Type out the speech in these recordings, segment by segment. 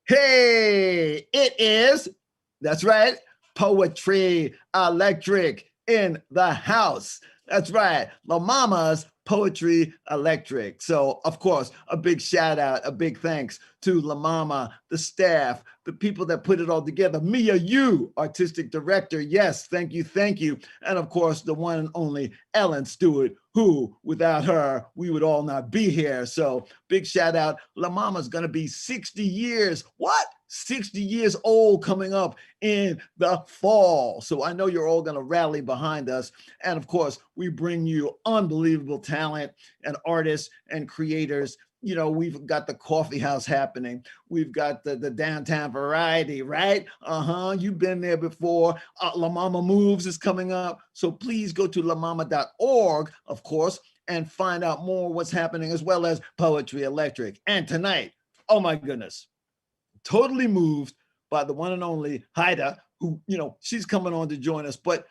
Hey, it is, that's right, Poetry Electric in the house. That's right, La Mama's Poetry Electric. So, of course, a big shout out, a big thanks to La Mama, the staff, the people that put it all together. Mia, you, artistic director. Yes, thank you, thank you. And of course, the one and only Ellen Stewart, who without her, we would all not be here. So, big shout out. La Mama's gonna be 60 years. What? 60 years old coming up in the fall. So I know you're all going to rally behind us. And of course, we bring you unbelievable talent and artists and creators. You know, we've got the coffee house happening. We've got the downtown variety, right? You've been there before. La Mama Moves is coming up. So please go to lamama.org, of course, and find out more what's happening, as well as Poetry Electric. And tonight, oh my goodness, totally moved by the one and only Heide, who, she's coming on to join us. But,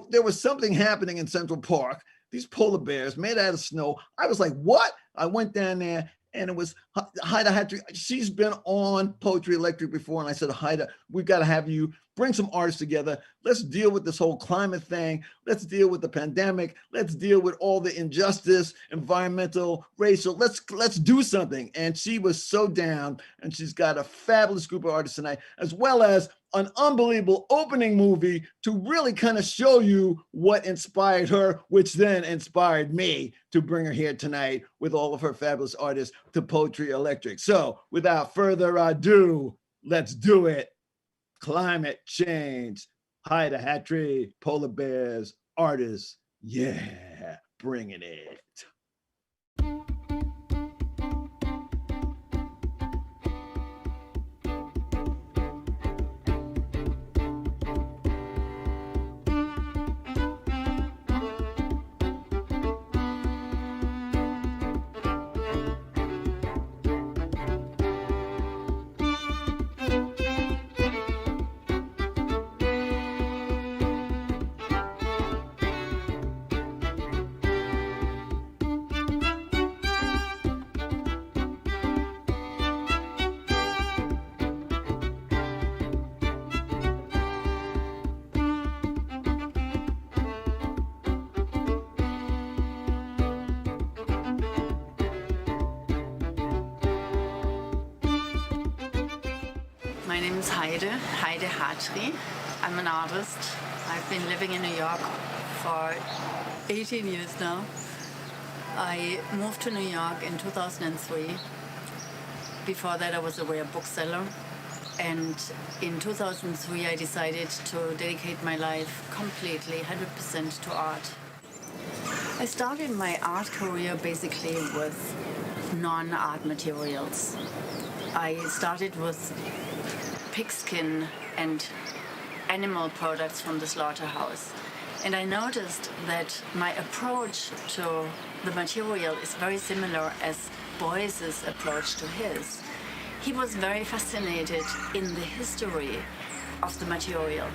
there was something happening in Central Park. These polar bears made out of snow. I was like, what? I went down there and it was Heide Hatry. She's been on Poetry Electric before. And I said, Heide, we've got to have you bring some artists together. Let's deal with this whole climate thing. Let's deal with the pandemic. Let's deal with all the injustice, environmental, racial. Let's do something. And she was so down. And she's got a fabulous group of artists tonight, as well as an unbelievable opening movie to really kind of show you what inspired her, which then inspired me to bring her here tonight with all of her fabulous artists to Poetry Electric. So without further ado, let's do it. Climate change, Heide Hatry, polar bears, artists. Yeah, bringing it. My name is Heide Hatry. I'm an artist. I've been living in New York for 18 years now. I moved to New York in 2003. Before that, I was a rare bookseller. And in 2003, I decided to dedicate my life completely, 100% to art. I started my art career basically with non-art materials. I started with pigskin and animal products from the slaughterhouse. And I noticed that my approach to the material is very similar as Beuys's approach to his. He was very fascinated in the history of the material,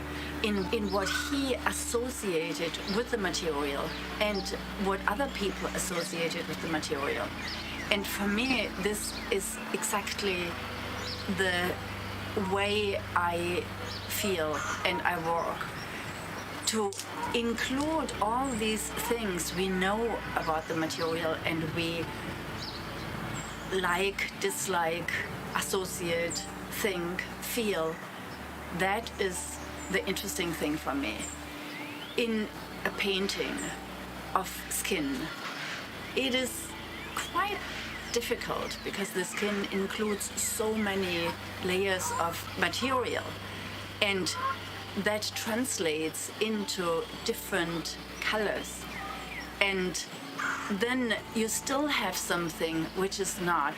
in what he associated with the material and what other people associated with the material. And for me, this is exactly the way I feel and I work. To include all these things we know about the material and we like, dislike, associate, think, feel, that is the interesting thing for me. In a painting of skin, it is quite difficult because the skin includes so many layers of material, and that translates into different colors. And then you still have something which is not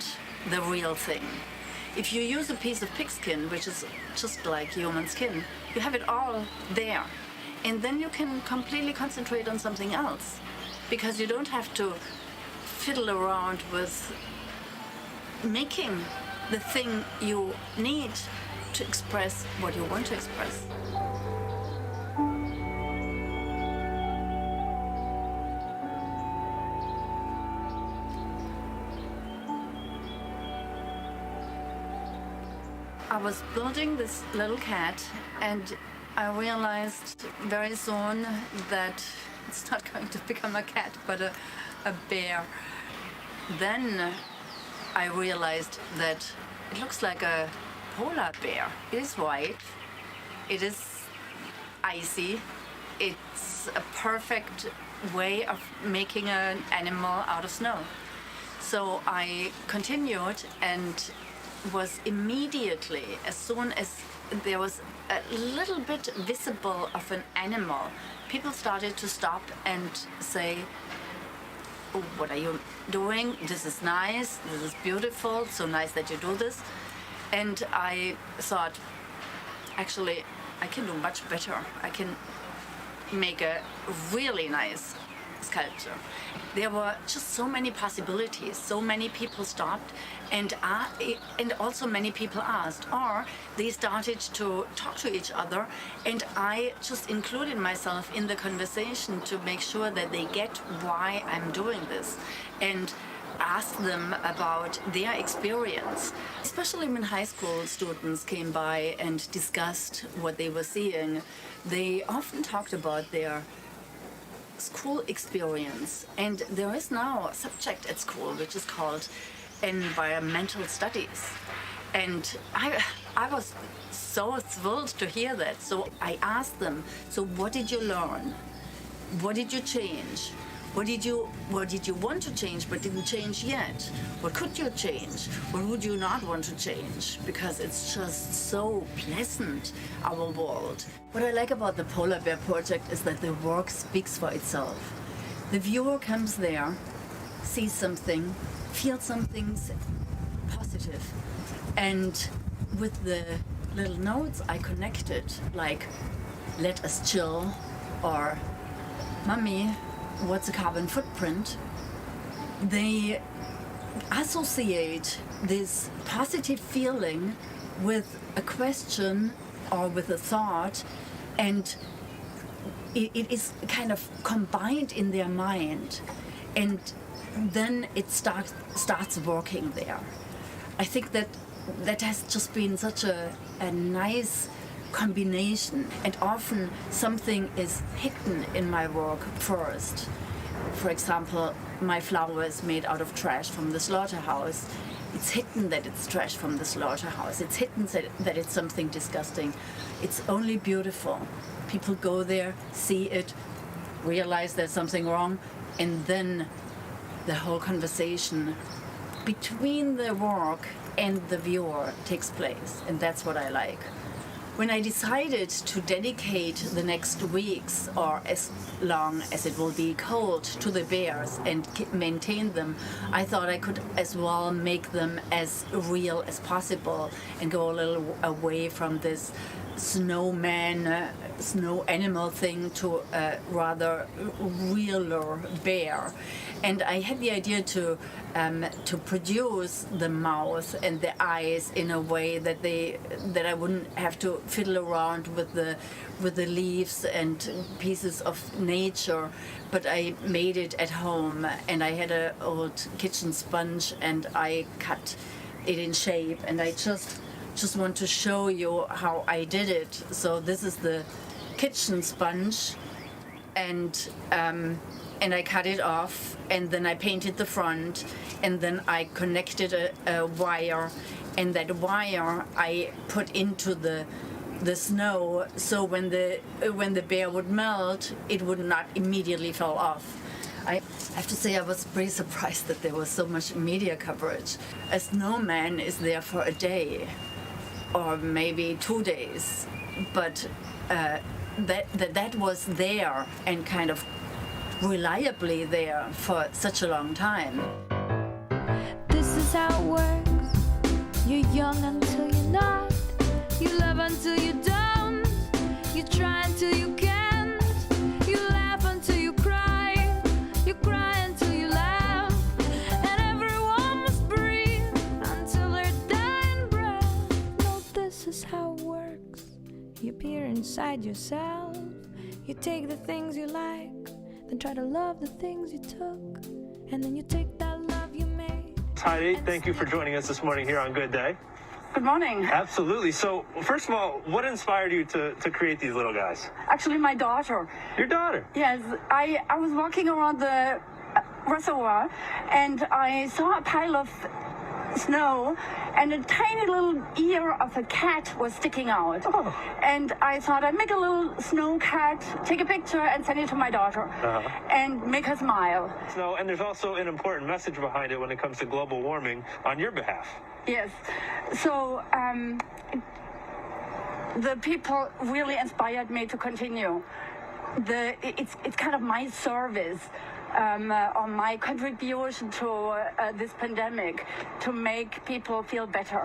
the real thing. If you use a piece of pigskin, which is just like human skin, you have it all there. And then you can completely concentrate on something else, because you don't have to fiddle around with making the thing you need to express what you want to express. I was building this little cat, and I realized very soon that it's not going to become a cat, but a bear. Then I realized that it looks like a polar bear. It is white, it is icy, it's a perfect way of making an animal out of snow. So I continued and was immediately, as soon as there was a little bit visible of an animal, people started to stop and say, "Oh, what are you doing? This is nice, this is beautiful, so nice that you do this." And I thought, actually, I can do much better. I can make a really nice sculpture. There were just so many possibilities. So many people stopped, and also many people asked, or they started to talk to each other, and I just included myself in the conversation to make sure that they get why I'm doing this, and ask them about their experience. Especially when high school students came by and discussed what they were seeing, they often talked about their school experience. And there is now a subject at school which is called environmental studies. And I was so thrilled to hear that. So I asked them, so what did you learn? What did you change? What did you want to change but didn't change yet? What could you change? What would you not want to change? Because it's just so pleasant, our world. What I like about the Polar Bear Project is that the work speaks for itself. The viewer comes there, sees something, feels something positive. And with the little notes I connected, like, let us chill, or Mommy, what's a carbon footprint? They associate this positive feeling with a question or with a thought, and it is kind of combined in their mind, and then it starts working there. I think that has just been such a nice combination, and often something is hidden in my work first. For example, my flower is made out of trash from the slaughterhouse. It's hidden that it's trash from the slaughterhouse. It's hidden that it's something disgusting. It's only beautiful. People go there, see it, realize there's something wrong, and then the whole conversation between the work and the viewer takes place, and that's what I like. When I decided to dedicate the next weeks, or as long as it will be cold, to the bears and maintain them, I thought I could as well make them as real as possible and go a little away from this snowman, snow animal thing to a rather realer bear. And I had the idea to produce the mouth and the eyes in a way that I wouldn't have to fiddle around with the leaves and pieces of nature, but I made it at home, and I had an old kitchen sponge and I cut it in shape, and I just want to show you how I did it. So this is the kitchen sponge, and I cut it off, and then I painted the front, and then I connected a wire, and that wire I put into the snow, so when the bear would melt, it would not immediately fall off. I have to say I was pretty surprised that there was so much media coverage. A snowman is there for a day, or maybe 2 days, but that was there and kind of reliably there for such a long time. This is how it works. You're young until you're not. You love until you don't. You try until you can't. You laugh until you cry. You cry until you laugh. And everyone must breathe until their dying breath. No, this is how it works. You peer inside yourself. You take the things you like, then try to love the things you took, and then you take that love you made. Heide, thank you for joining us this morning here on Good Day. Good morning. Absolutely. So, first of all, what inspired you to create these little guys? Actually, my daughter. Your daughter? Yes, I was walking around the reservoir and I saw a pile of snow and a tiny little ear of a cat was sticking out. Oh. And I thought I'd make a little snow cat, take a picture and send it to my daughter and make her smile. So, and there's also an important message behind it when it comes to global warming on your behalf. Yes. So the people really inspired me to continue. It's kind of my service. On my contribution to this pandemic to make people feel better.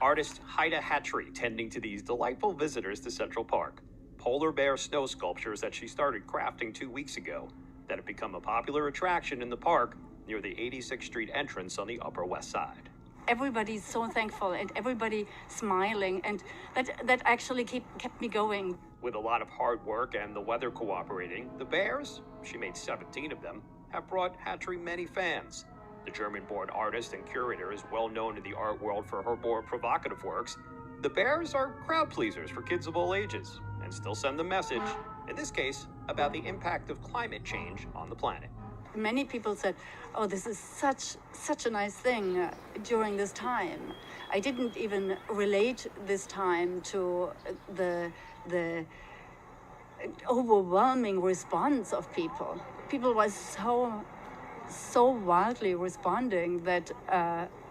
Artist Heide Hatry tending to these delightful visitors to Central Park. Polar bear snow sculptures that she started crafting 2 weeks ago that have become a popular attraction in the park near the 86th Street entrance on the Upper West Side. Everybody's so thankful and everybody smiling, and that actually kept me going. With a lot of hard work and the weather cooperating, the bears, she made 17 of them, have brought Hatry many fans. The German-born artist and curator is well known in the art world for her more provocative works. The bears are crowd pleasers for kids of all ages and still send the message, in this case, about the impact of climate change on the planet. Many people said, oh, this is such a nice thing during this time. I didn't even relate this time to the overwhelming response of people. People were so wildly responding that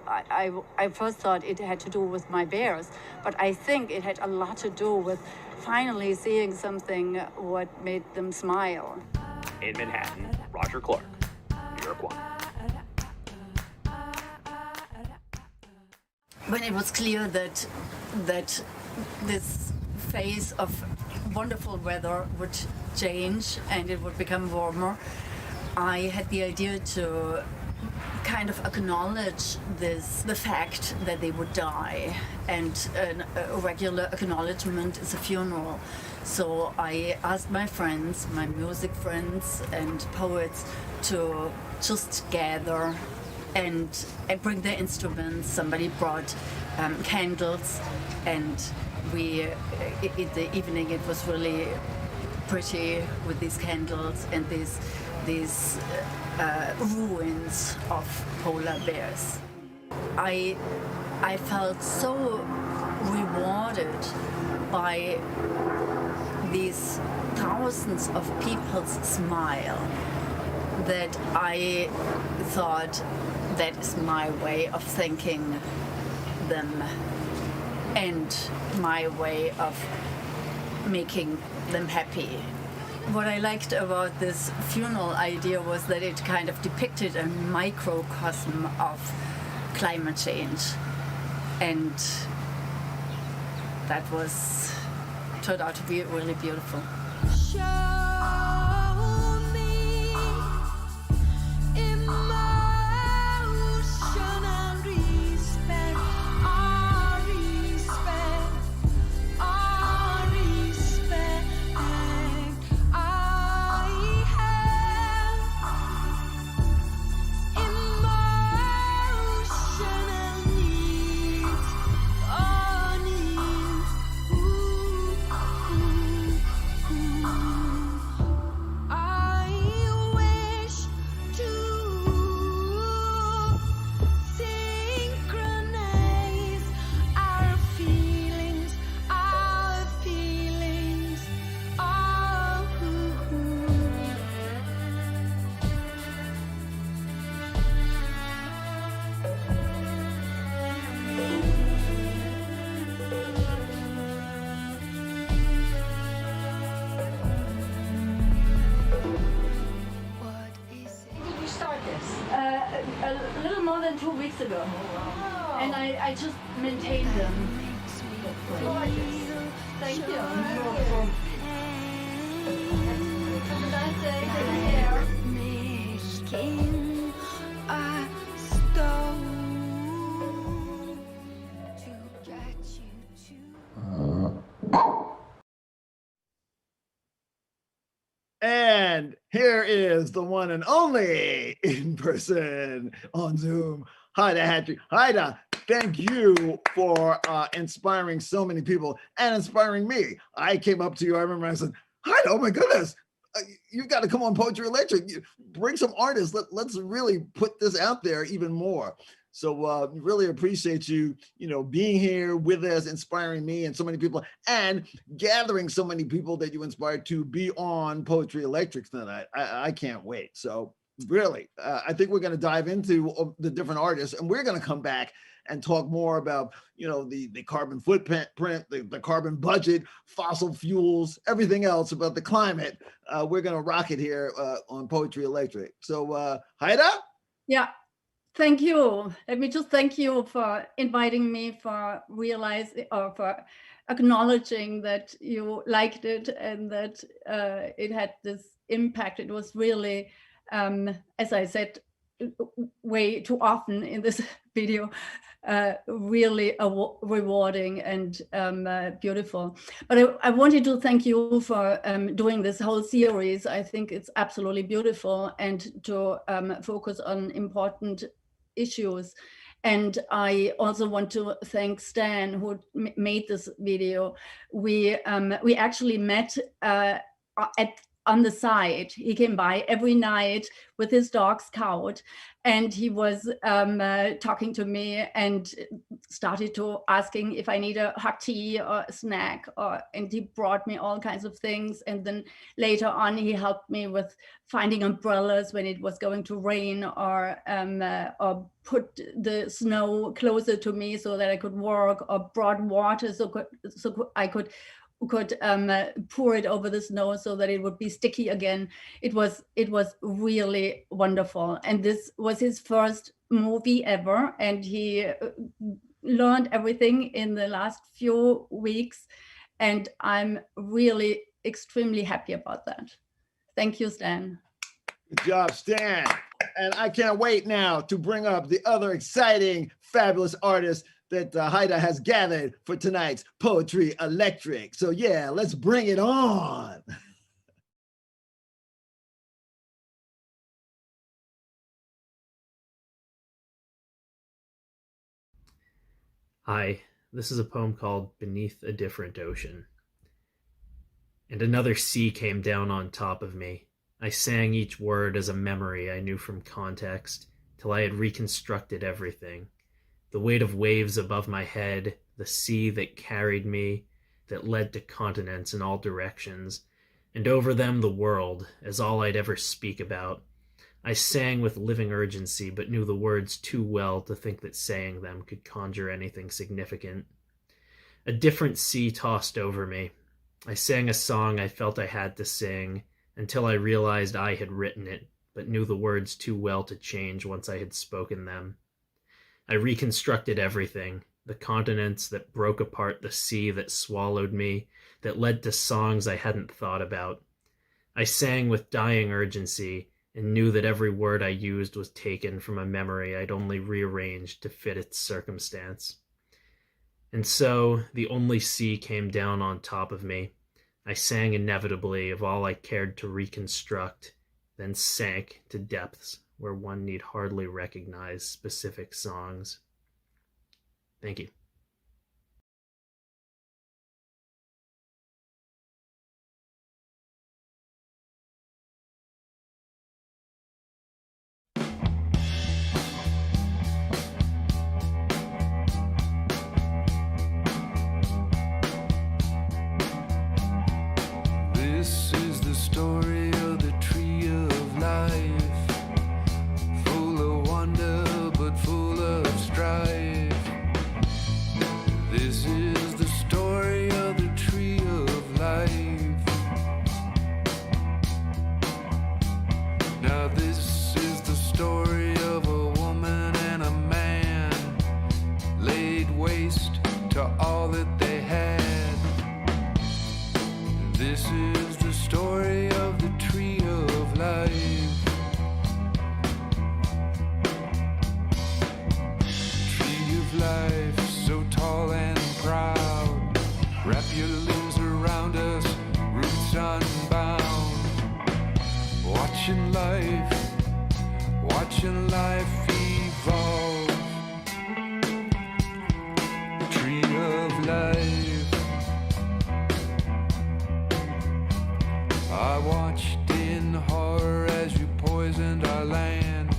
I first thought it had to do with my bears, but I think it had a lot to do with finally seeing something what made them smile. In Manhattan, Roger Clark, New York One. When it was clear that this phase of wonderful weather would change and it would become warmer, I had the idea to kind of acknowledge the fact that they would die, and a regular acknowledgement is a funeral. So I asked my friends, my music friends and poets, to just gather and bring their instruments. Somebody brought candles, and in the evening it was really pretty with these candles and these ruins of polar bears. I felt so rewarded by these thousands of people's smile that I thought that is my way of thanking them and my way of making them happy. What I liked about this funeral idea was that it kind of depicted a microcosm of climate change, and that turned out to be really beautiful. A little more than 2 weeks ago. Oh. And I just maintained them. Gorgeous. Thank you. Have a nice day. Take care. And here is is the one and only in person on Zoom, Heide Hatry. Heide, thank you for inspiring so many people and inspiring me. I came up to you, I remember I said, Heide, oh my goodness, you've got to come on Poetry Electric. Bring some artists. Let's really put this out there even more. So really appreciate you, being here with us, inspiring me and so many people, and gathering so many people that you inspired to be on Poetry Electric tonight. I can't wait. So really, I think we're going to dive into the different artists, and we're going to come back and talk more about, the carbon footprint, the carbon budget, fossil fuels, everything else about the climate. We're going to rock it here on Poetry Electric. So Heide? Yeah. Thank you. Let me just thank you for inviting me, for realizing or for acknowledging that you liked it and that it had this impact. It was really, as I said way too often in this video, really rewarding and beautiful. But I wanted to thank you for doing this whole series. I think it's absolutely beautiful, and to focus on important issues. And I also want to thank Stan, who made this video. We actually met on the side. He came by every night with his dog Scout, and he was talking to me and started to asking if I need a hot tea or a snack, and he brought me all kinds of things. And then later on, he helped me with finding umbrellas when it was going to rain, or put the snow closer to me so that I could work, or brought water so I could pour it over the snow so that it would be sticky again. It was really wonderful. And this was his first movie ever, and he learned everything in the last few weeks, and I'm really extremely happy about that. Thank you, Stan. Good job, Stan. And I can't wait now to bring up the other exciting, fabulous artists that Heide has gathered for tonight's Poetry Electric. So yeah, let's bring it on. Hi, this is a poem called Beneath a Different Ocean. And another sea came down on top of me. I sang each word as a memory I knew from context, till I had reconstructed everything. The weight of waves above my head, the sea that carried me, that led to continents in all directions, and over them the world, as all I'd ever speak about. I sang with living urgency, but knew the words too well to think that saying them could conjure anything significant. A different sea tossed over me. I sang a song I felt I had to sing, until I realized I had written it, but knew the words too well to change once I had spoken them. I reconstructed everything, the continents that broke apart the sea that swallowed me, that led to songs I hadn't thought about. I sang with dying urgency, and knew that every word I used was taken from a memory I'd only rearranged to fit its circumstance. And so, the only sea came down on top of me. I sang inevitably of all I cared to reconstruct, then sank to depths where one need hardly recognize specific songs. Thank you. This is the story of the tree of life, full of wonder but full of strife. evolve. Tree of life. I watched in horror as you poisoned our land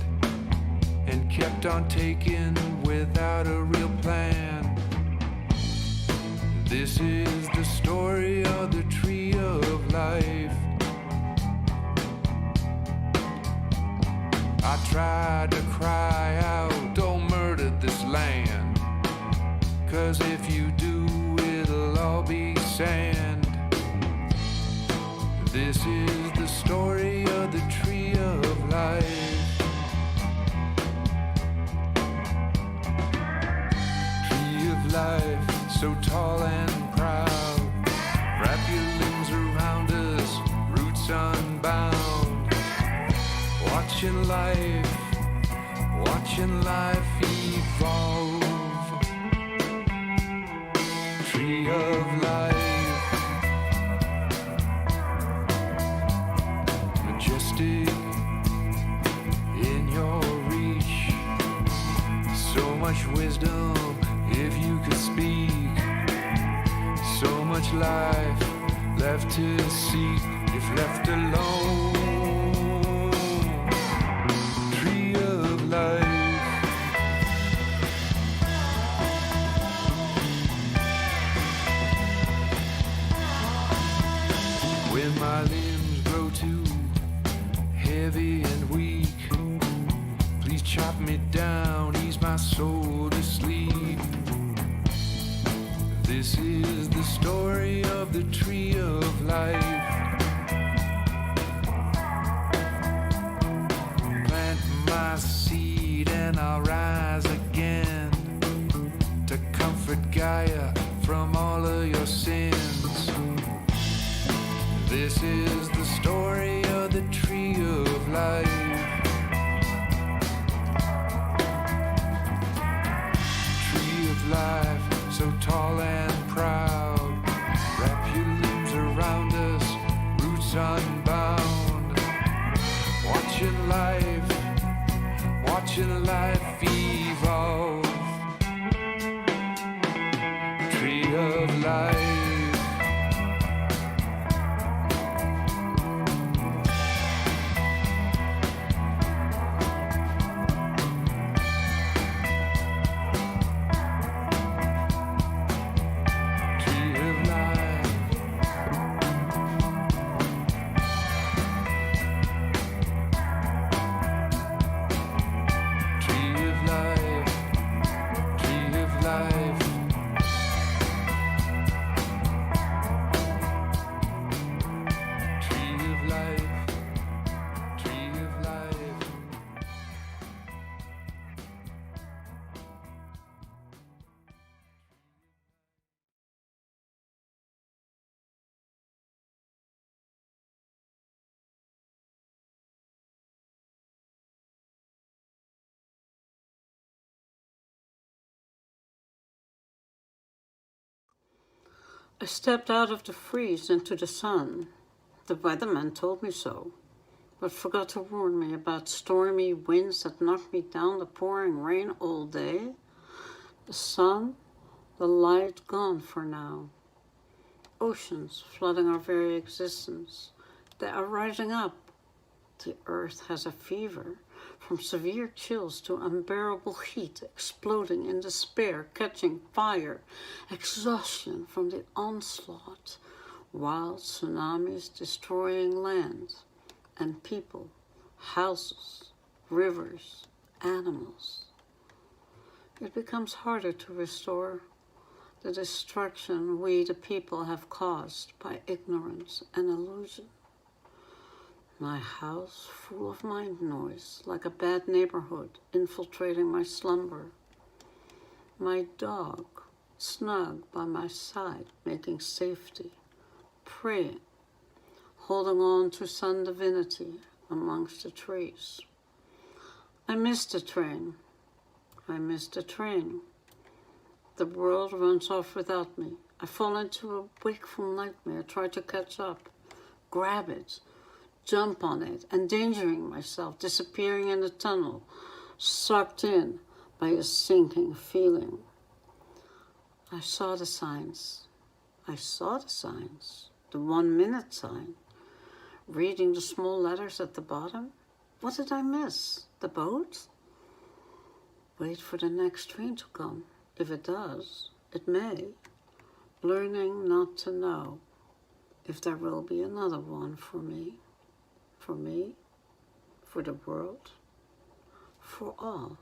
and kept on taking without a real plan. This is the story of the tree of life. I tried to cry out, don't murder this land, 'cause if you do, it'll all be sand. This is the story of the tree of life. Tree of life, so tall and proud. Wrap your limbs around us, roots unbound. Watching life evolve. Tree of life. Majestic in your reach. So much wisdom if you could speak. So much life left to seek if left alone. Tree of life. When my limbs grow too heavy and weak, please chop me down, ease my soul to sleep. This is the story of the tree of life. Plant my seed and I'll rise again to comfort Gaia from all of your sins. This is the story of the tree of life. Tree of life, so tall and proud. Wrap your limbs around us, roots unbound. Watching life evolve. Tree of life. I stepped out of the freeze into the sun. The weatherman told me so, but forgot to warn me about stormy winds that knocked me down, the pouring rain all day. The sun, the light gone for now. Oceans flooding our very existence. They are rising up. The earth has a fever, from severe chills to unbearable heat, exploding in despair, catching fire, exhaustion from the onslaught, wild tsunamis destroying land and people, houses, rivers, animals. It becomes harder to restore the destruction we, the people, have caused by ignorance and illusion. My house full of mind noise, like a bad neighborhood infiltrating my slumber. My dog snug by my side, making safety, praying, holding on to sun divinity amongst the trees. I missed the train. I missed the train. The world runs off without me. I fall into a wakeful nightmare, try to catch up, grab it, jump on it, endangering myself, disappearing in the tunnel, sucked in by a sinking feeling. I saw the signs. I saw the signs. The 1 minute sign. Reading the small letters at the bottom. What did I miss? The boat? Wait for the next train to come. If it does, it may. Learning not to know if there will be another one for me, for the world, for all.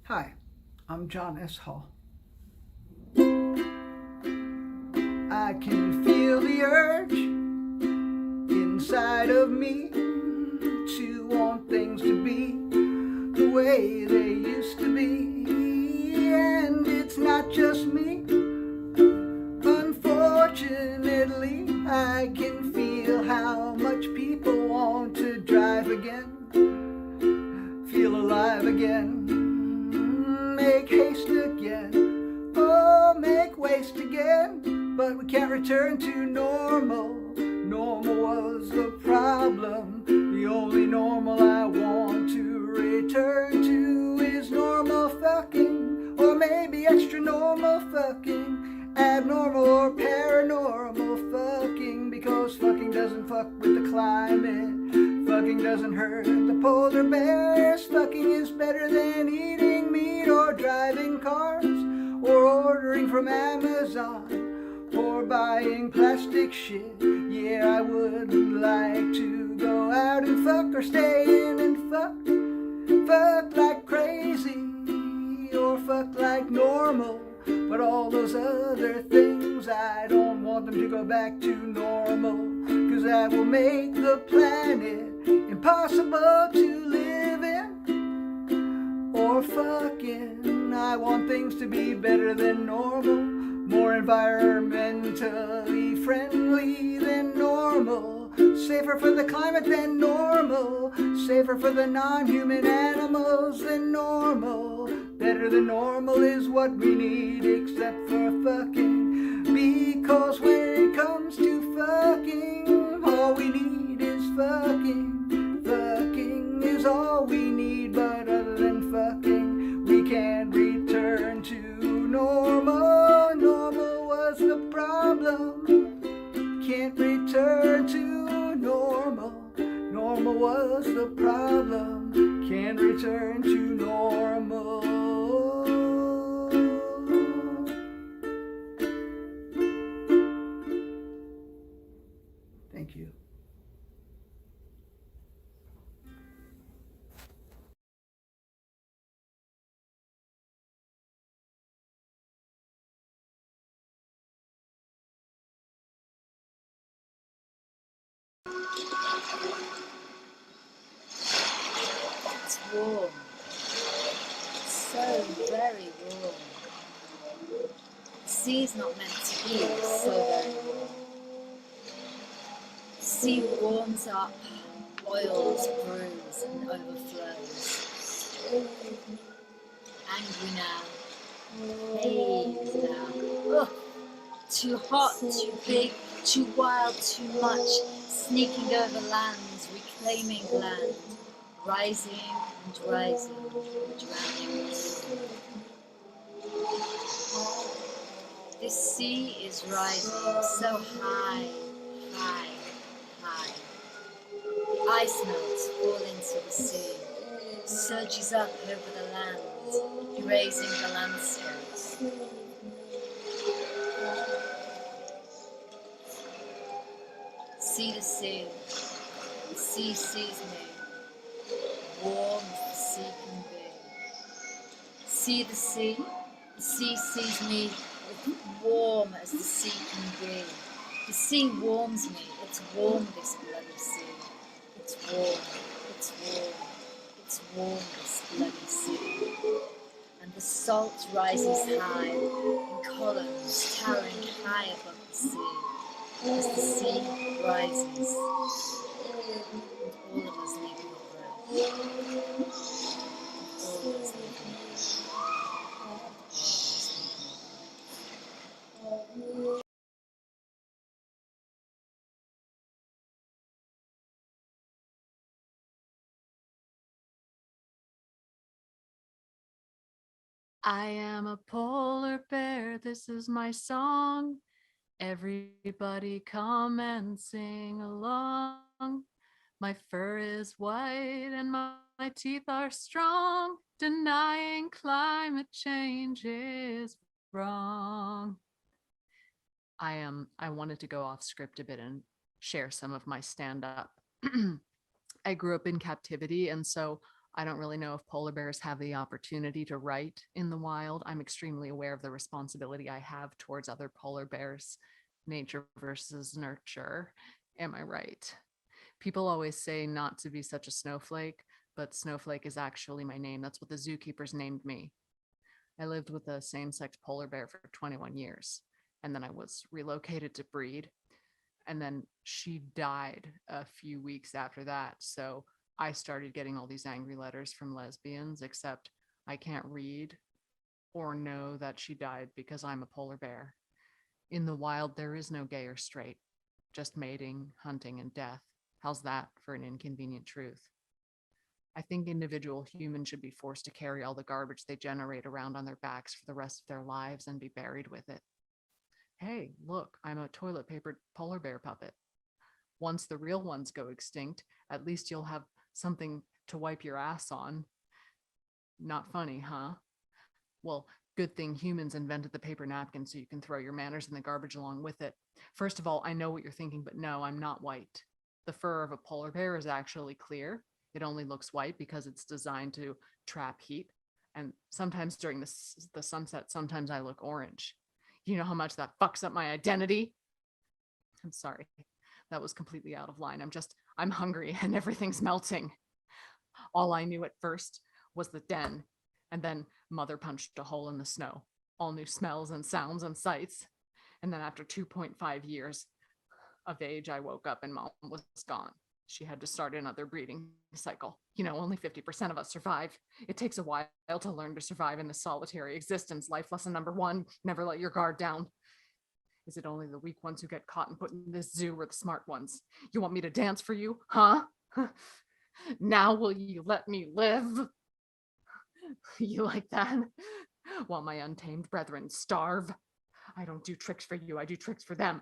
Hi, I'm John S. Hall. I can feel the urge inside of me to want things to be the way they used to be. And it's not just me. Unfortunately, I can feel how much people want to drive again, feel alive again, make haste again, oh, make waste again. But we can't return to normal. Normal was the problem. The only normal I want to return to is normal fucking, or maybe extra normal fucking, abnormal or paranormal fucking, because fucking doesn't fuck with the climate. Fucking doesn't hurt the polar bears. Fucking is better than eating meat or driving cars or ordering from Amazon or buying plastic shit. Yeah, I would like to go out and fuck or stay in and fuck like crazy or fuck like normal. But all those other things, I don't want them to go back to normal, 'cause that will make the planet impossible to live in. Or fucking, I want things to be better than normal, more environmentally friendly than normal, safer for the climate than normal, safer for the non-human animals than normal. Better than normal is what we need, except for fucking, because when it comes to fucking, all we need is fucking. Fucking is all we need, but other than fucking, we can't return to normal. Normal was the problem. Can't return to normal. Normal was the problem. Can't return to normal. Thank you. It's warm. It's so very warm. The sea's not meant to be so very warm. The sea warms up, boils, brews, and overflows. Angry now. Haze now. Ugh. Too hot, too big, too wild, too much. Sneaking over lands, reclaiming land. Rising and rising, drowning the sea. This sea is rising so high, high, high. The ice melts fall into the sea, surges up over the land, erasing the landscapes. See the sea sees me. Warm as the sea can be. See the sea sees me warm as the sea can be. The sea warms me, it's warm, this bloody sea. It's warm, it's warm, it's warm, this bloody sea. And the salt rises high, in columns towering high above the sea. As the sea rises, and all of us leaving the breath. All of us leaving the breath. I am a polar bear, this is my song. Everybody come and sing along. My fur is white and my teeth are strong. Denying climate change is wrong. I wanted to go off script a bit and share some of my stand-up. I grew up in captivity, and so I don't really know if polar bears have the opportunity to write in the wild. I'm extremely aware of the responsibility I have towards other polar bears, nature versus nurture. Am I right? People always say not to be such a snowflake, but Snowflake is actually my name. That's what the zookeepers named me. I lived with a same-sex polar bear for 21 years, and then I was relocated to breed, and then she died a few weeks after that. So I started getting all these angry letters from lesbians, except I can't read or know that she died because I'm a polar bear. In the wild, there is no gay or straight, just mating, hunting, and death. How's that for an inconvenient truth? I think individual humans should be forced to carry all the garbage they generate around on their backs for the rest of their lives and be buried with it. Hey, look, I'm a toilet paper polar bear puppet. Once the real ones go extinct, at least you'll have something to wipe your ass on. Not funny, huh? Well, good thing humans invented the paper napkin so you can throw your manners in the garbage along with it. First of all, I know what you're thinking, but no, I'm not white. The fur of a polar bear is actually clear. It only looks white because it's designed to trap heat. And sometimes during the sunset, sometimes I look orange. You know how much that fucks up my identity? I'm sorry. That was completely out of line. I'm hungry and everything's melting. All I knew at first was the den, and then mother punched a hole in the snow. All new smells and sounds and sights. And then after 2.5 years of age, I woke up and mom was gone. She had to start another breeding cycle. You know, only 50% of us survive. It takes a while to learn to survive in this solitary existence. Life lesson number 1, never let your guard down. Is it only the weak ones who get caught and put in this zoo or the smart ones? You want me to dance for you, huh? Now will you let me live? You like that? While my untamed brethren starve. I don't do tricks for you, I do tricks for them.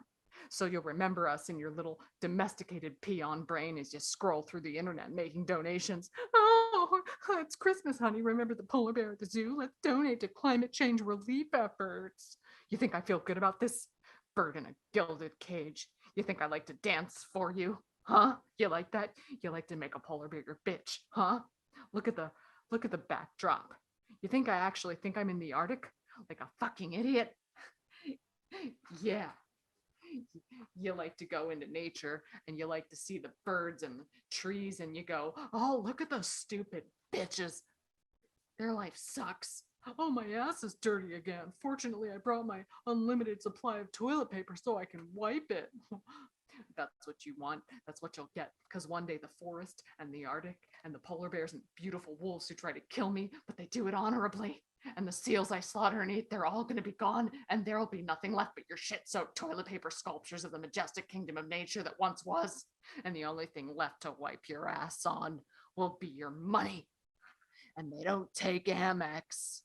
So you'll remember us in your little domesticated peon brain as you scroll through the internet making donations. Oh, it's Christmas, honey. Remember the polar bear at the zoo? Let's donate to climate change relief efforts. You think I feel good about this? Bird in a gilded cage. You think I like to dance for you? Huh? You like that? You like to make a polar bear your bitch, huh? Look at the backdrop. You think I actually think I'm in the Arctic? Like a fucking idiot? Yeah. You like to go into nature and you like to see the birds and the trees and you go, oh, look at those stupid bitches. Their life sucks. Oh, my ass is dirty again. Fortunately, I brought my unlimited supply of toilet paper so I can wipe it. That's what you want. That's what you'll get. Because one day the forest and the Arctic and the polar bears and beautiful wolves who try to kill me, but they do it honorably. And the seals I slaughter and eat, they're all going to be gone, and there'll be nothing left but your shit-soaked toilet paper sculptures of the majestic kingdom of nature that once was. And the only thing left to wipe your ass on will be your money. And they don't take Amex.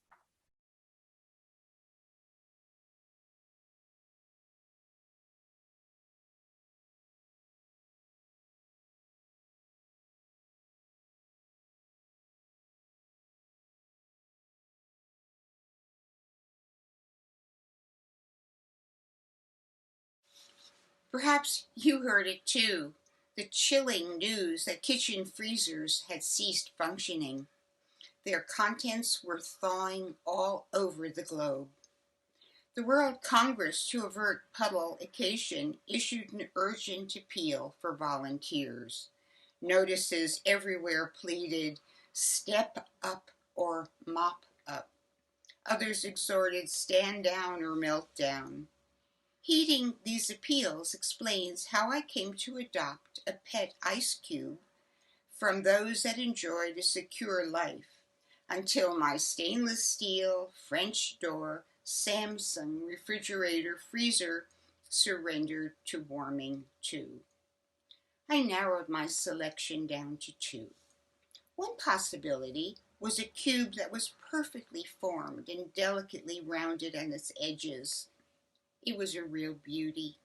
Perhaps you heard it too, the chilling news that kitchen freezers had ceased functioning. Their contents were thawing all over the globe. The World Congress to Avert Publication issued an urgent appeal for volunteers. Notices everywhere pleaded, step up or mop up. Others exhorted, stand down or melt down. Heeding these appeals explains how I came to adopt a pet ice cube from those that enjoyed a secure life until my stainless steel, French door, Samsung refrigerator freezer surrendered to warming too. I narrowed my selection down to 2. One possibility was a cube that was perfectly formed and delicately rounded on its edges. It was a real beauty.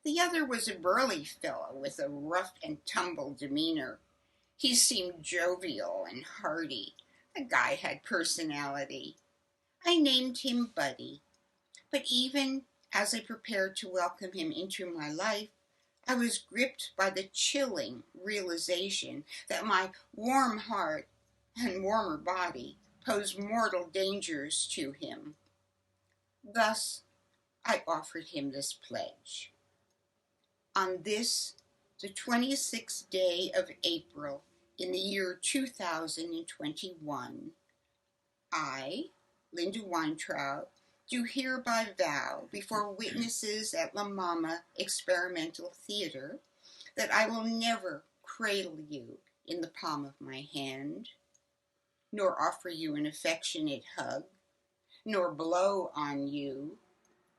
The other was a burly fellow with a rough and tumble demeanor. He seemed jovial and hearty. The guy had personality. I named him Buddy, but even as I prepared to welcome him into my life, I was gripped by the chilling realization that my warm heart and warmer body posed mortal dangers to him. Thus, I offered him this pledge. On this, the 26th day of April in the year 2021, I, Linda Weintraub, do hereby vow before witnesses at La Mama Experimental Theater that I will never cradle you in the palm of my hand, nor offer you an affectionate hug, nor blow on you,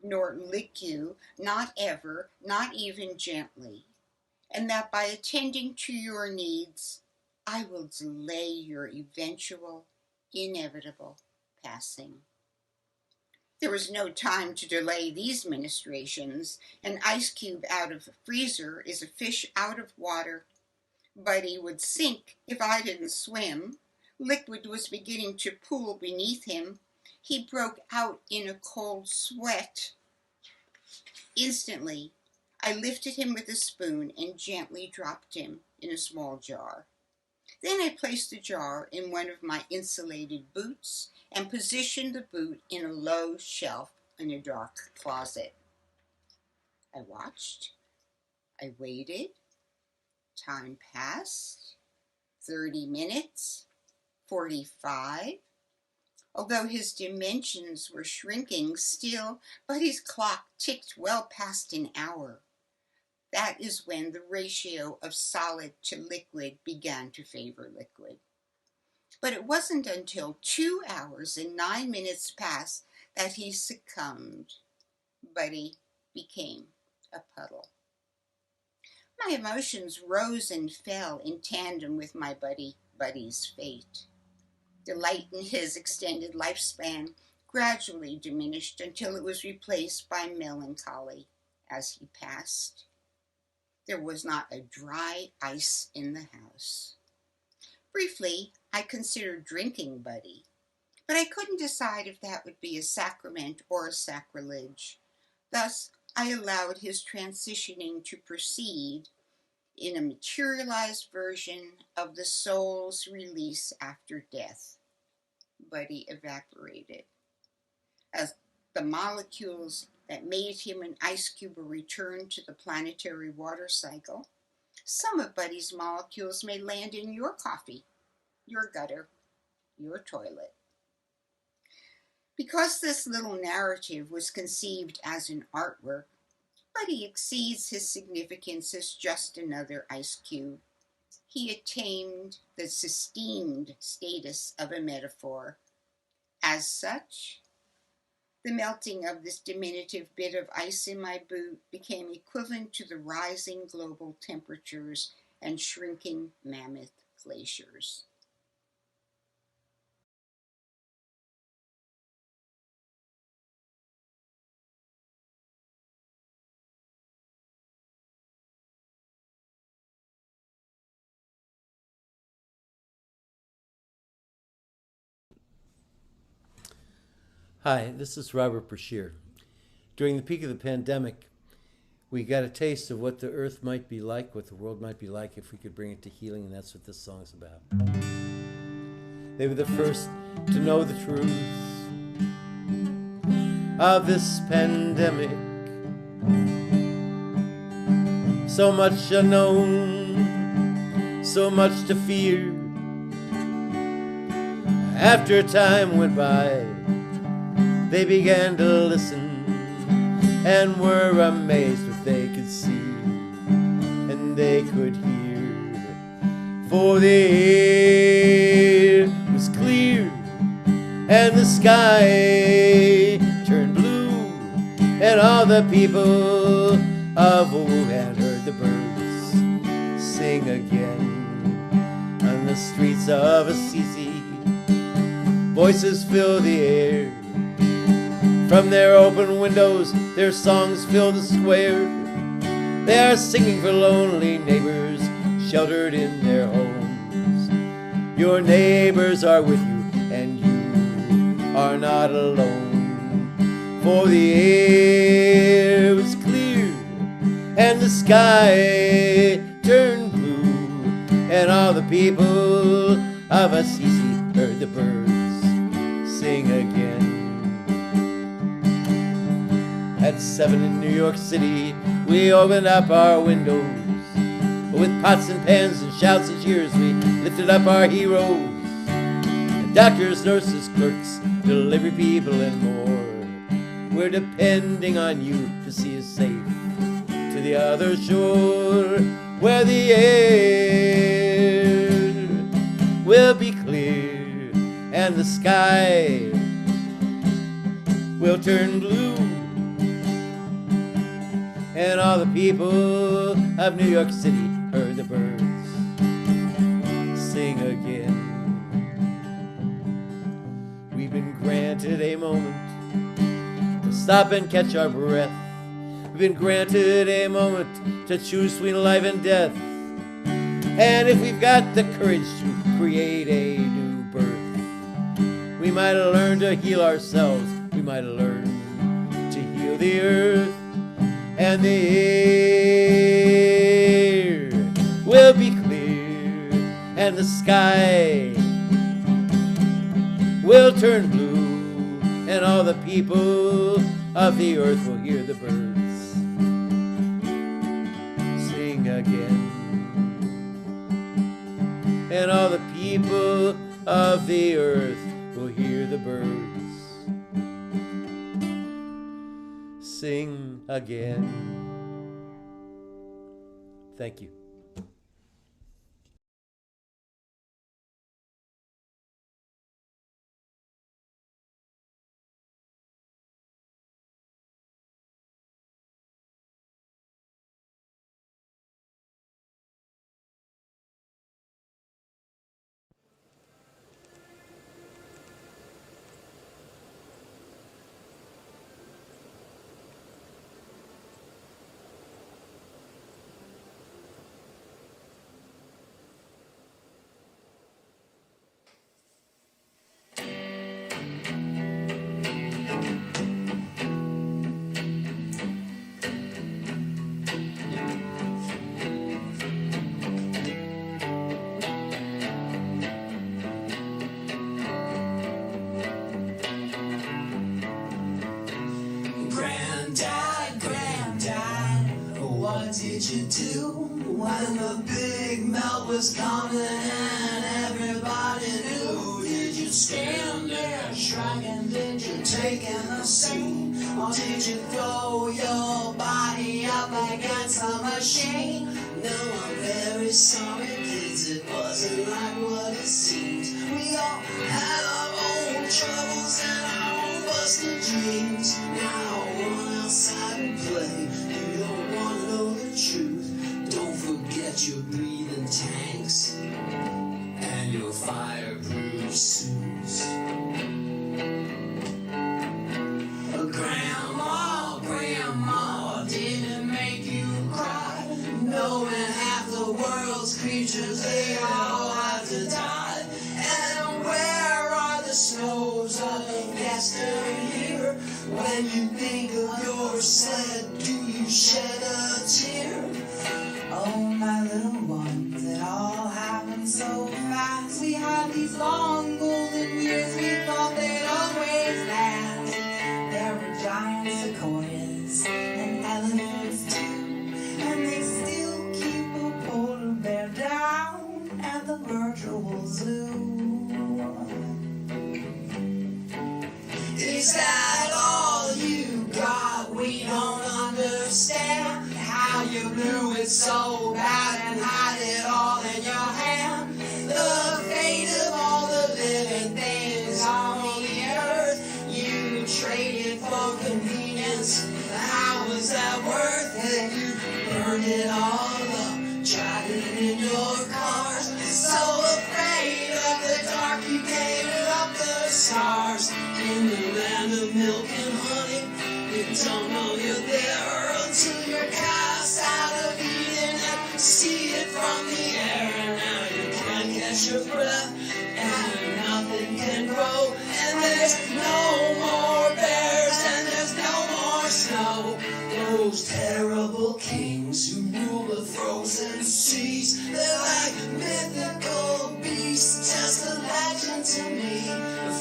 nor lick you, not ever, not even gently, and that by attending to your needs, I will delay your eventual, inevitable passing. There was no time to delay these ministrations. An ice cube out of a freezer is a fish out of water. Buddy would sink if I didn't swim. Liquid was beginning to pool beneath him. He broke out in a cold sweat. Instantly, I lifted him with a spoon and gently dropped him in a small jar. Then I placed the jar in one of my insulated boots and positioned the boot in a low shelf in a dark closet. I watched. I waited. Time passed. 30 minutes. 45. Although his dimensions were shrinking still, Buddy's clock ticked well past an hour. That is when the ratio of solid to liquid began to favor liquid. But it wasn't until 2 hours and 9 minutes passed that he succumbed. Buddy became a puddle. My emotions rose and fell in tandem with my Buddy's fate. The light in his extended lifespan gradually diminished until it was replaced by melancholy as he passed. There was not a dry ice in the house. Briefly, I considered drinking Buddy, but I couldn't decide if that would be a sacrament or a sacrilege. Thus, I allowed his transitioning to proceed in a materialized version of the soul's release after death. Buddy evaporated. As the molecules that made him an ice cube returned to the planetary water cycle, some of Buddy's molecules may land in your coffee, your gutter, your toilet. Because this little narrative was conceived as an artwork, Buddy exceeds his significance as just another ice cube. He attained the sustained status of a metaphor. As such, the melting of this diminutive bit of ice in my boot became equivalent to the rising global temperatures and shrinking mammoth glaciers. Hi, this is Robert Brashear. During the peak of the pandemic, we got a taste of what the earth might be like, what the world might be like if we could bring it to healing, and that's what this song's about. They were the first to know the truth of this pandemic. So much unknown, so much to fear. After time went by, they began to listen and were amazed what they could see and they could hear. For the air was clear and the sky turned blue, and all the people of Wuhan heard the birds sing again on the streets of Assisi. voices fill the air. From their open windows, their songs fill the square. They are singing for lonely neighbors sheltered in their homes. Your neighbors are with you, and you are not alone. For the air was clear, and the sky turned blue, and all the people of Assisi heard the birds sing again. At 7 in New York City, we opened up our windows. With pots and pans and shouts and cheers, we lifted up our heroes. And doctors, nurses, clerks, delivery people, and more. We're depending on you to see us safe to the other shore, where the air will be clear and the sky will turn blue, and all the people of New York City heard the birds sing again. We've been granted a moment to stop and catch our breath. We've been granted a moment to choose between life and death. And if we've got the courage to create a new birth, we might have learned to heal ourselves. We might have learned to heal the earth. And the air will be clear, and the sky will turn blue, and all the people of the earth will hear the birds sing again. And all the people of the earth will hear the birds sing again. Thank you. did you do when the big melt was coming and everybody knew? Did you stand there shrugging? Did you take in the scene? Or did you throw your body up against a machine? No, I'm very sorry, kids, it wasn't like what it seems. We all had our own troubles and our own busted dreams. Now run outside and play. You don't want to know the truth. Don't forget your breathing tanks and your fireproof suits. Grandma didn't make you cry, knowing half the world's creatures, they all have to die. And where are the snows of yesteryear? When you think of your sled, do you shed a tear? Oh, my little ones, it all happened so fast. We had these long golden years, we thought they'd always last. There were giant sequoias and elephants too, and they still keep a polar bear down at the virtual zoo. Is that all you got? We don't understand how you blew it so bad and had it all in your hand. The fate of all the living things on the earth, you traded for convenience. How was that worth it? You burned it all up, tried it in your cars. So afraid of the dark, you gave it up the know you're there until you're cast out of Eden and see it from the air. And now you can't catch your breath, and nothing can grow. And there's no more bears, and there's no more snow. Those terrible kings who rule the frozen seas, they're like mythical beasts, just a legend to me.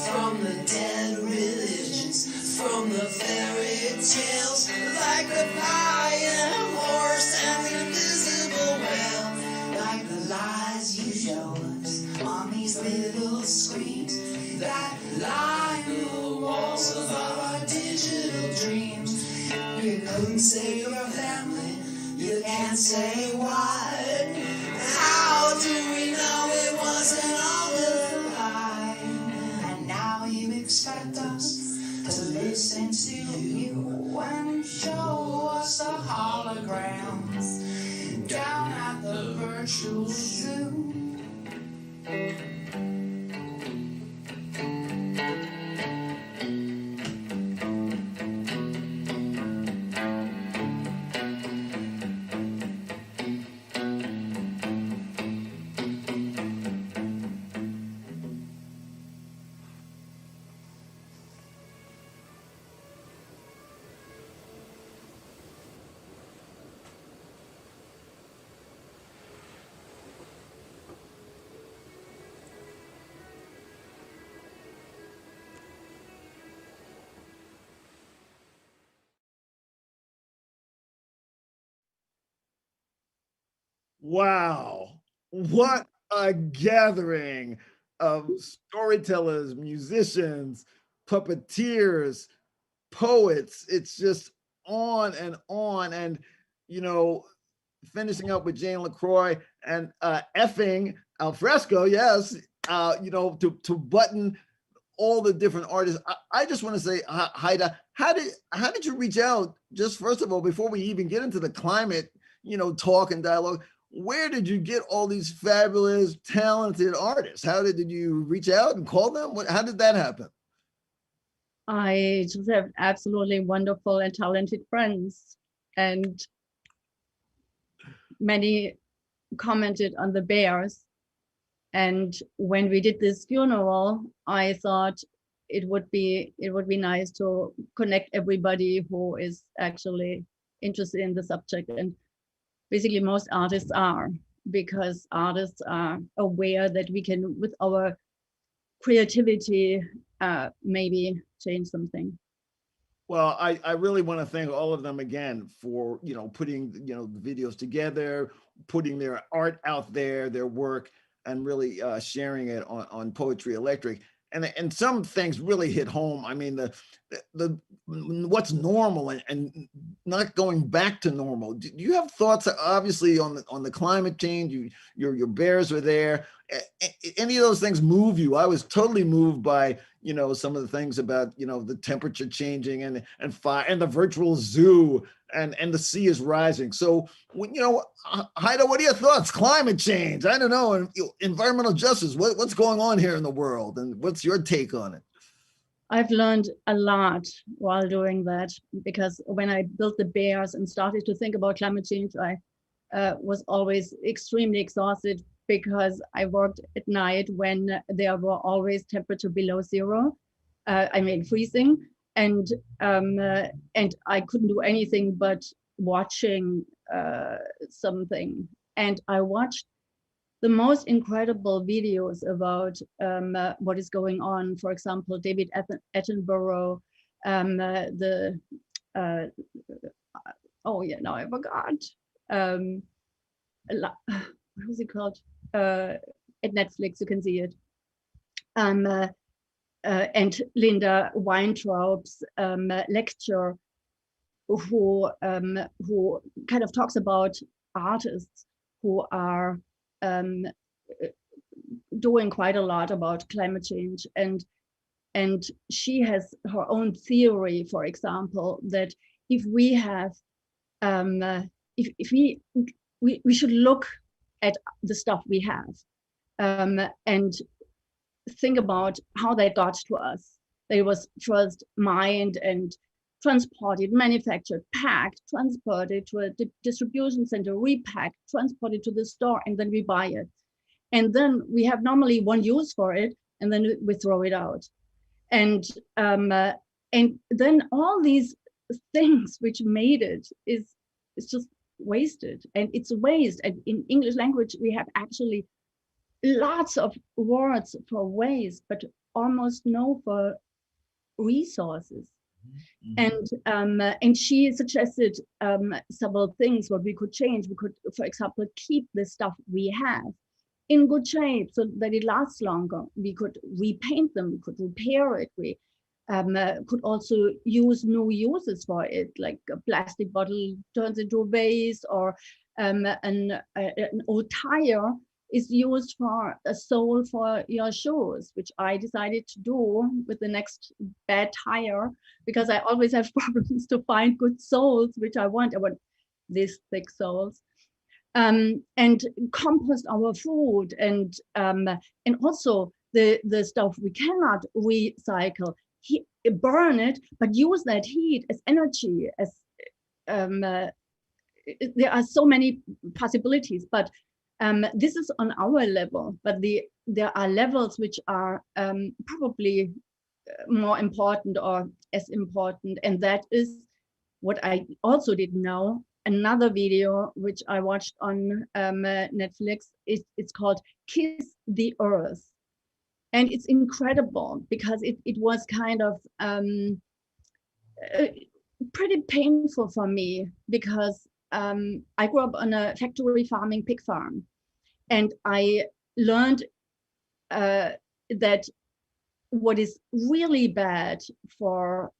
From the dead religions, from the fairy tales, like the flying horse and the invisible whale, like the lies you show us on these little screens that line the walls of our digital dreams. You couldn't say your family, you can't say why. How do we know it wasn't all a lie? And now you expect us to listen to you and show us the holograms down at the virtual zoo. Wow, what a gathering of storytellers, musicians, puppeteers, poets. It's just on and on. And, you know, finishing up with Jane LeCroy and effing Alfresco, yes, you know, to button all the different artists. I just want to say, Heide, how did you reach out? Just first of all, before we even get into the climate, you know, talk and dialogue, where did you get all these fabulous, talented artists? How did you reach out and call them? How did that happen? I just have absolutely wonderful and talented friends, and many commented on the bears. And when we did this funeral, I thought it would be nice to connect everybody who is actually interested in the subject. And basically most artists are, because artists are aware that we can, with our creativity, maybe change something. Well, I really want to thank all of them again for, you know, putting, you know, the videos together, putting their art out there, their work, and really sharing it on Poetry Electric. And some things really hit home. I mean, the what's normal and not going back to normal. Do you have thoughts, obviously, on the climate change? Your bears are there. Any of those things move you? I was totally moved by, you know, some of the things about, you know, the temperature changing and fire and the virtual zoo and the sea is rising. So, you know, Heide, what are your thoughts? Climate change, I don't know, environmental justice, what's going on here in the world, and what's your take on it? I've learned a lot while doing that, because when I built the bears and started to think about climate change, I was always extremely exhausted, because I worked at night when there were always temperature below zero. I mean, freezing. And I couldn't do anything but watching something. And I watched the most incredible videos about what is going on. For example, David Attenborough, oh yeah, now I forgot. What was it called? At Netflix, you can see it. And Linda Weintraub's lecture, who kind of talks about artists who are doing quite a lot about climate change, and she has her own theory, for example, that if we have if we should look at the stuff we have and think about how they got to us. It was first mined and transported, manufactured, packed, transported to a distribution center, repacked, transported to the store, and then we buy it. And then we have normally one use for it, and then we throw it out. And then all these things which made it is just wasted, and it's waste. And in English language, we have actually lots of words for waste, but almost no for resources. And she suggested several things what we could change. We could, for example, keep the stuff we have in good shape so that it lasts longer. We could repaint them, we could repair it. We could also use new uses for it, like a plastic bottle turns into a vase, or an old tire is used for a sole for your shoes, which I decided to do with the next bad tire, because I always have problems to find good soles, which I want. I want these thick soles. And compost our food, and also the stuff we cannot recycle, burn it, but use that heat as energy. As there are so many possibilities, but this is on our level. But there are levels which are probably more important or as important, and that is what I also didn't know. Another video which I watched on Netflix, it's called Kiss the Earth. And it's incredible because it was kind of pretty painful for me, because I grew up on a factory farming pig farm. And I learned that what is really bad for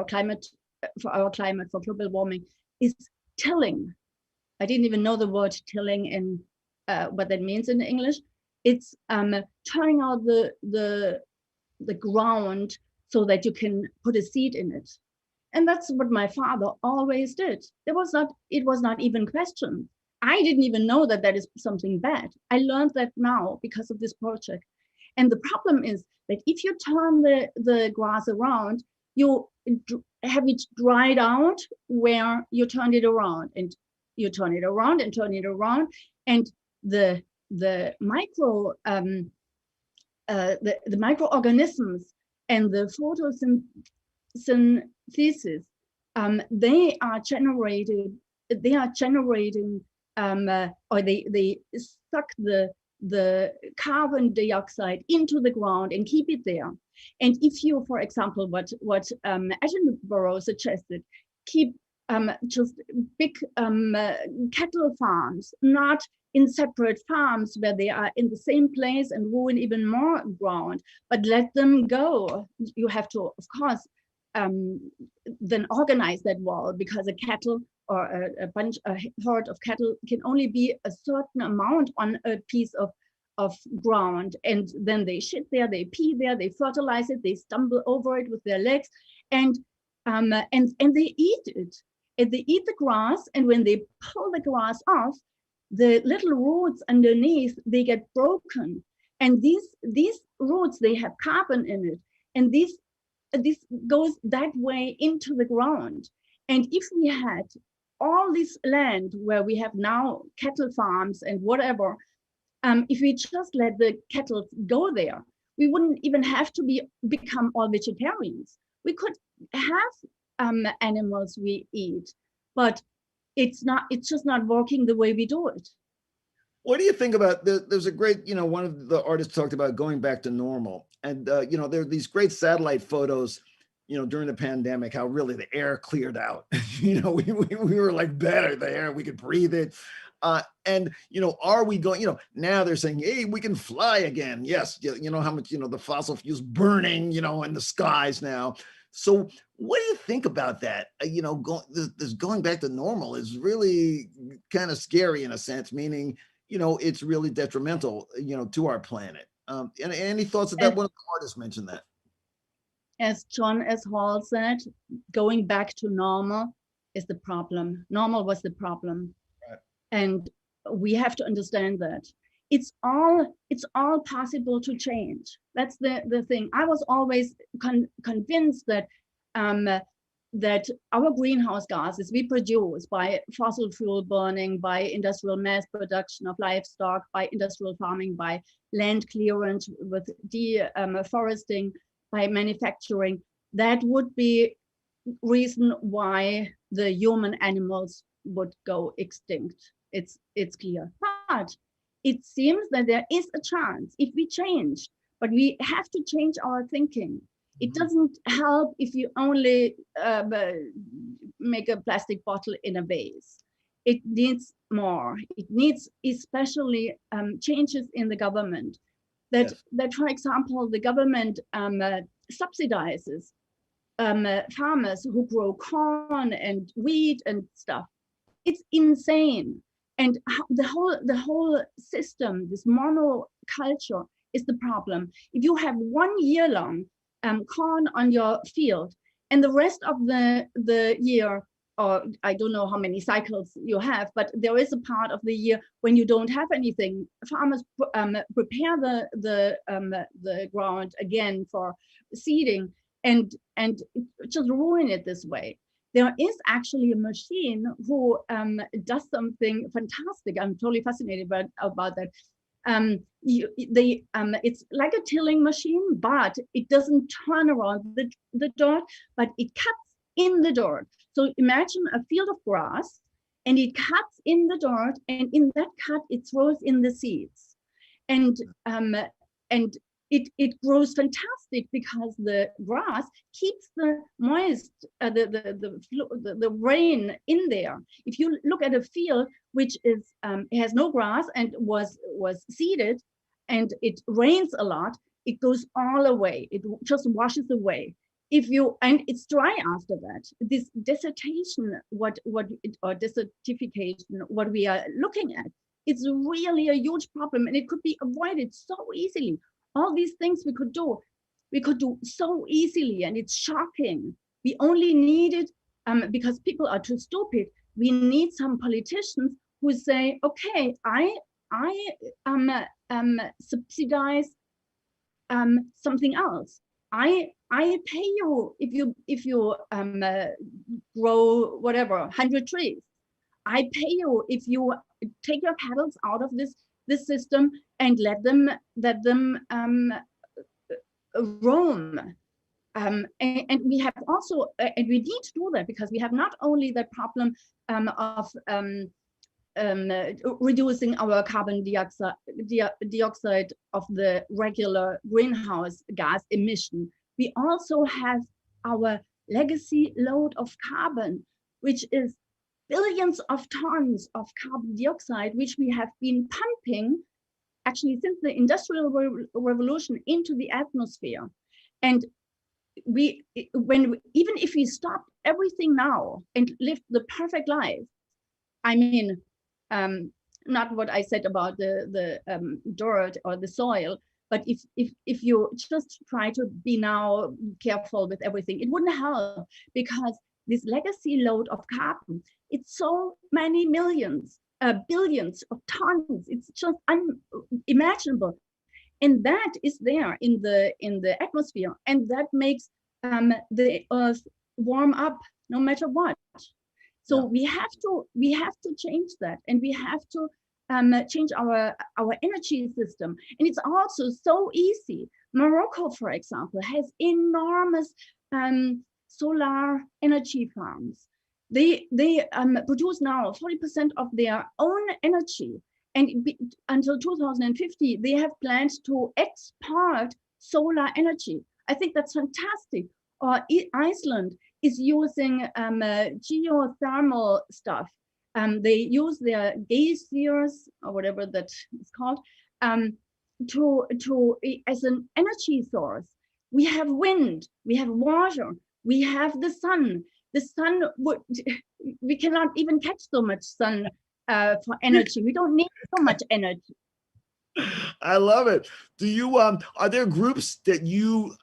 climate, for our climate, for global warming, is tilling. I didn't even know the word tilling and what that means in English. It's turning out the ground so that you can put a seed in it. And that's what my father always did. It was not even questioned. I didn't even know that that is something bad. I learned that now because of this project. And the problem is that if you turn the grass around, you have it dried out where you turned it around, and you turn it around and turn it around, and the micro the microorganisms and the photosynthesis, they are generating or they suck the carbon dioxide into the ground and keep it there. And if you, for example, what Attenborough suggested, keep just big cattle farms, not in separate farms where they are in the same place and ruin even more ground, but let them go. You have to, of course, then organize that wall, because a cattle or a herd of cattle can only be a certain amount on a piece of ground, and then they shit there, they pee there, they fertilize it, they stumble over it with their legs, and they eat it, and they eat the grass, and when they pull the grass off, the little roots underneath, they get broken, and these roots, they have carbon in it, and this goes that way into the ground. And if we had all this land where we have now cattle farms and whatever, if we just let the cattle go there, we wouldn't even have to become all vegetarians. We could have animals we eat, but it's just not working the way we do it. What do you think about there's a great, one of the artists talked about going back to normal, and there are these great satellite photos, during the pandemic, how really the air cleared out. we were like better, the air, we could breathe it. And are we going, now they're saying, hey, we can fly again. Yes, how much, the fossil fuels burning, in the skies now. So what do you think about that? This going back to normal is really kind of scary in a sense, meaning, it's really detrimental, to our planet. And any thoughts of that? One of the artists mentioned that. As John S. Hall said, going back to normal is the problem. Normal was the problem. Right. And we have to understand that. It's all possible to change. That's the thing. I was always convinced that that our greenhouse gases we produce by fossil fuel burning, by industrial mass production of livestock, by industrial farming, by land clearance with deforesting, by manufacturing, that would be reason why the human animals would go extinct. It's clear. But it seems that there is a chance if we change, but we have to change our thinking. It doesn't help if you only make a plastic bottle in a vase. It needs more. It needs especially changes in the government. That, for example, the government subsidizes farmers who grow corn and wheat and stuff. It's insane. And the whole system, this monoculture, is the problem. If you have 1 year long corn on your field, and the rest of the year, or I don't know how many cycles you have, but there is a part of the year when you don't have anything. Farmers prepare the ground again for seeding, and just ruin it this way. There is actually a machine who does something fantastic. I'm totally fascinated about that. It's like a tilling machine, but it doesn't turn around the dirt, but it cuts in the dirt. So imagine a field of grass, and it cuts in the dirt, and in that cut, it throws in the seeds. And it grows fantastic because the grass keeps the moist, the rain in there. If you look at a field which is has no grass and was seeded, and it rains a lot, it goes all away. It just washes away. And it's dry after that. This desertification, or desertification, what we are looking at, it's really a huge problem, and it could be avoided so easily. All these things we could do so easily, and it's shocking. We only needed, because people are too stupid, we need some politicians who say, okay, I subsidize something else. I pay you if you grow whatever 100 trees. I pay you if you take your cattle out of this system and let them roam. And we have also, and we need to do that because we have not only the problem of reducing our carbon dioxide of the regular greenhouse gas emission. We also have our legacy load of carbon, which is billions of tons of carbon dioxide, which we have been pumping actually since the Industrial Revolution into the atmosphere. And even if we stop everything now and live the perfect life, I mean, not what I said about the dirt or the soil, but if you just try to be now careful with everything, it wouldn't help, because this legacy load of carbon, it's so many millions, billions of tons. It's just unimaginable, and that is there in the atmosphere, and that makes the Earth warm up no matter what. So we have to change that, and we have to change our energy system. And it's also so easy. Morocco, for example, has enormous solar energy farms. They produce now 40% of their own energy, and until 2050 they have plans to export solar energy. I think that's fantastic. Or Iceland is using geothermal stuff. They use their geysers, or whatever that is called, to as an energy source. We have wind, we have water, we have the sun. The sun we cannot even catch so much sun for energy. We don't need so much energy. I love it. Do you are there groups that you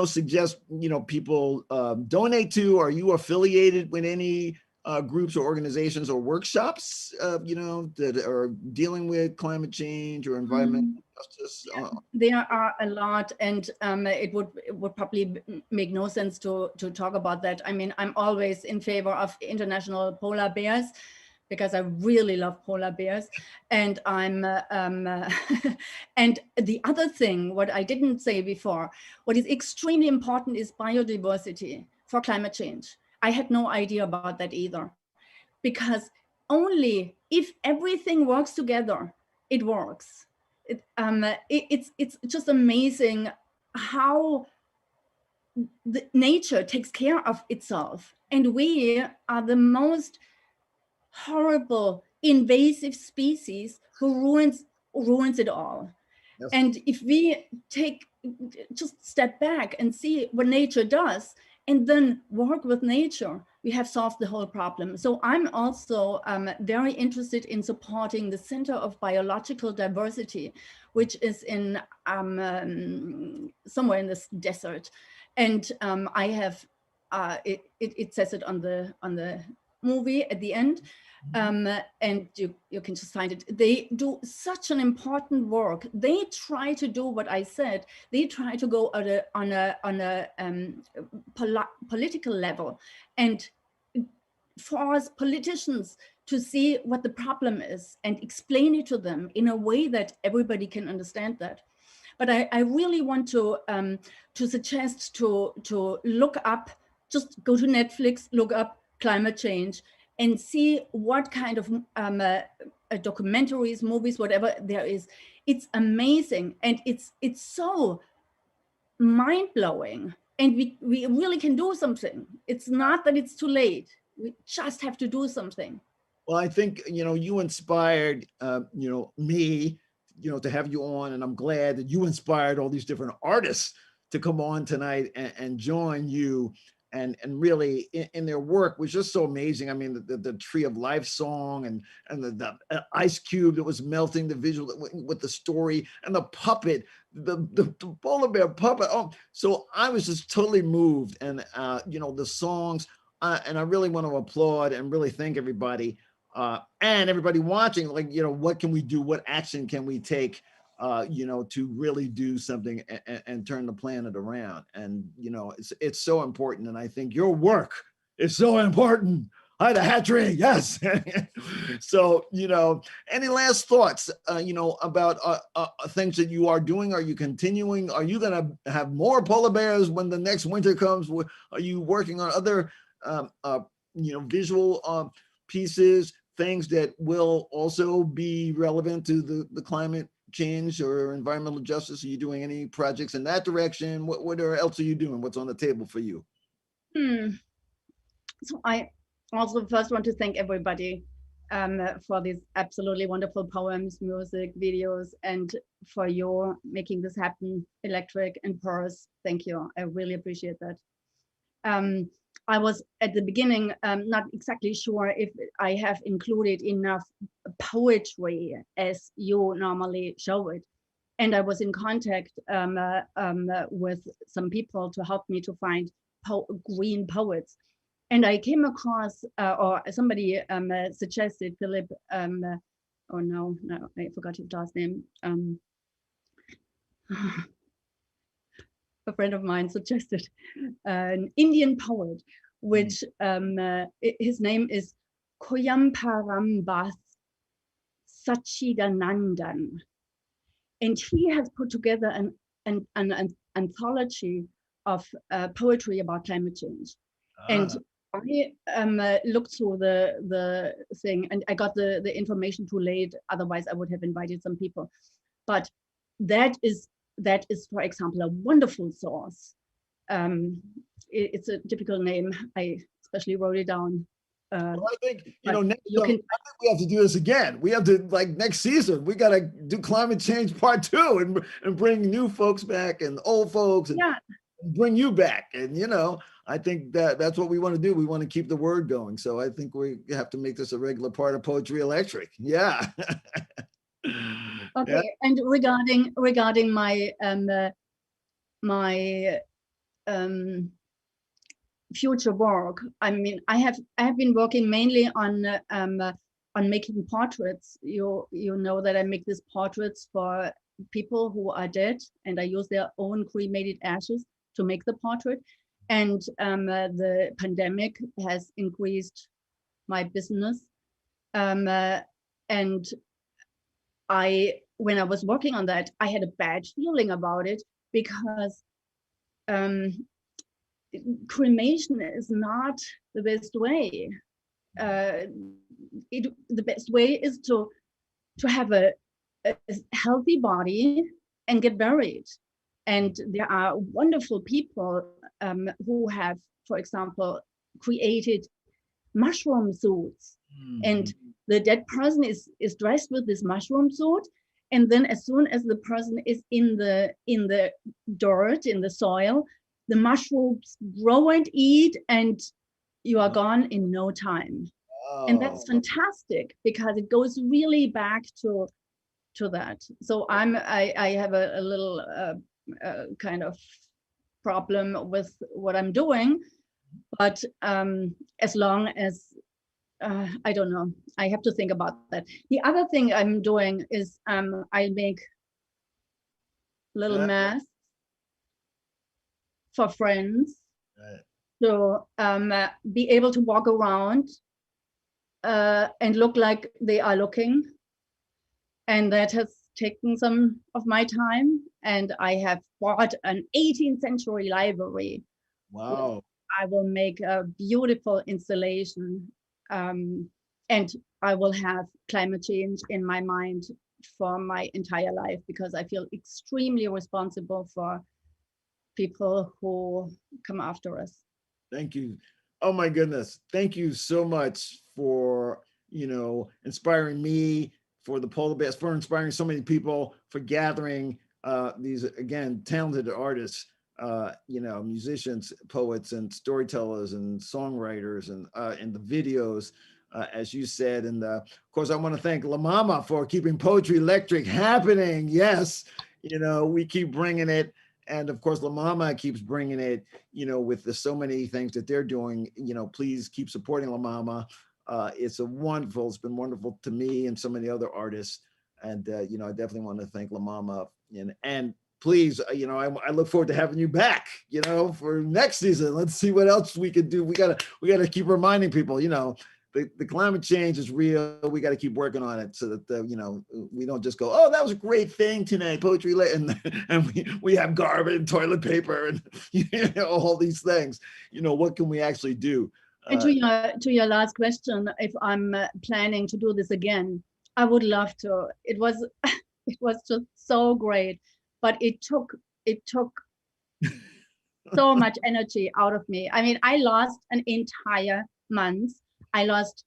suggest people donate to? Are you affiliated with any groups or organizations or workshops, that are dealing with climate change or environmental justice? There are a lot, and it would probably make no sense to talk about that. I mean, I'm always in favor of international polar bears because I really love polar bears, and I'm and the other thing, what I didn't say before, what is extremely important is biodiversity for climate change. I had no idea about that either, because only if everything works together, it works. It's just amazing how the nature takes care of itself, and we are the most horrible invasive species who ruins it all. Yes. And if we just step back and see what nature does and then work with nature, we have solved the whole problem. So I'm also very interested in supporting the Center of Biological Diversity, which is in somewhere in this desert. And I have, it says it on the movie at the end, and you can just find it. They do such an important work. They try to do what I said. They try to go on a political level and force politicians to see what the problem is and explain it to them in a way that everybody can understand that. But I really want to suggest to look up, just go to Netflix, look up climate change, and see what kind of documentaries, movies, whatever there is. It's amazing, and it's so mind-blowing, and we really can do something. It's not that it's too late. We just have to do something. Well, I think, you inspired, me, to have you on, and I'm glad that you inspired all these different artists to come on tonight and join you. And really in their work was just so amazing. I mean, the Tree of Life song and the ice cube that was melting, the visual with the story, and the puppet, the polar bear puppet. Oh, so I was just totally moved. And the songs, and I really want to applaud and really thank everybody and everybody watching. Like, what can we do? What action can we take? To really do something and turn the planet around. And, it's so important. And I think your work is so important. Hi, the Hatry, yes. So, any last thoughts, about things that you are doing? Are you continuing? Are you going to have more polar bears when the next winter comes? Are you working on other, visual pieces, things that will also be relevant to the climate change or environmental justice? Are you doing any projects in that direction? What else are you doing? What's on the table for you? So I also first want to thank everybody for these absolutely wonderful poems, music, videos, and for your making this happen, Electric and Purse. Thank you. I really appreciate that. I was at the beginning not exactly sure if I have included enough poetry as you normally show it. And I was in contact with some people to help me to find green poets. And I came across, or somebody suggested, Philip, oh no, I forgot his last name. A friend of mine suggested an Indian poet, which his name is Koyamparambas Sachidanandan. And he has put together an anthology of poetry about climate change. And I looked through the thing, and I got the information too late. Otherwise, I would have invited some people. But that is, for example, a wonderful source. It's a difficult name. I especially wrote it down. Well, I think, next time, I think we have to do this again. We have to, next season, we got to do climate change part 2 and bring new folks back and old folks and bring you back. And, I think that's what we want to do. We want to keep the word going. So I think we have to make this a regular part of Poetry Electric. Yeah. Okay. Yeah. And regarding my future work. I mean, I have been working mainly on making portraits. You know that I make these portraits for people who are dead, and I use their own cremated ashes to make the portrait. And the pandemic has increased my business. And when I was working on that, I had a bad feeling about it because cremation is not the best way. The best way is to have a healthy body and get buried. And there are wonderful people who have, for example, created mushroom suits. And the dead person is dressed with this mushroom suit, and then as soon as the person is in the dirt, in the soil, the mushrooms grow and eat, and you are gone in no time. And that's fantastic because it goes really back to that. So I have a little kind of problem with what I'm doing, but as long as I don't know, I have to think about that. The other thing I'm doing is I make little masks for friends to be able to walk around and look like they are looking. And that has taken some of my time. And I have bought an 18th century library. Wow. I will make a beautiful installation. And I will have climate change in my mind for my entire life because I feel extremely responsible for people who come after us. Thank you. Oh my goodness. Thank you so much for, inspiring me, for the polar bears, for inspiring so many people, for gathering these, again, talented artists, musicians, poets, and storytellers, and songwriters, and the videos, as you said. And of course, I want to thank La Mama for keeping Poetry Electric happening. Yes, we keep bringing it. And of course, La Mama keeps bringing it, with so many things that they're doing. Please keep supporting La Mama. It's been wonderful to me and so many other artists. And, I definitely want to thank La Mama. And please, I look forward to having you back, for next season. Let's see what else we could do. We gotta keep reminding people, the climate change is real. We got to keep working on it so that, we don't just go, oh, that was a great thing tonight, poetry, and we have garbage and toilet paper and, all these things. What can we actually do? And to your last question, if I'm planning to do this again, I would love to. It was just so great, but it took so much energy out of me. I mean, I lost an entire month. I lost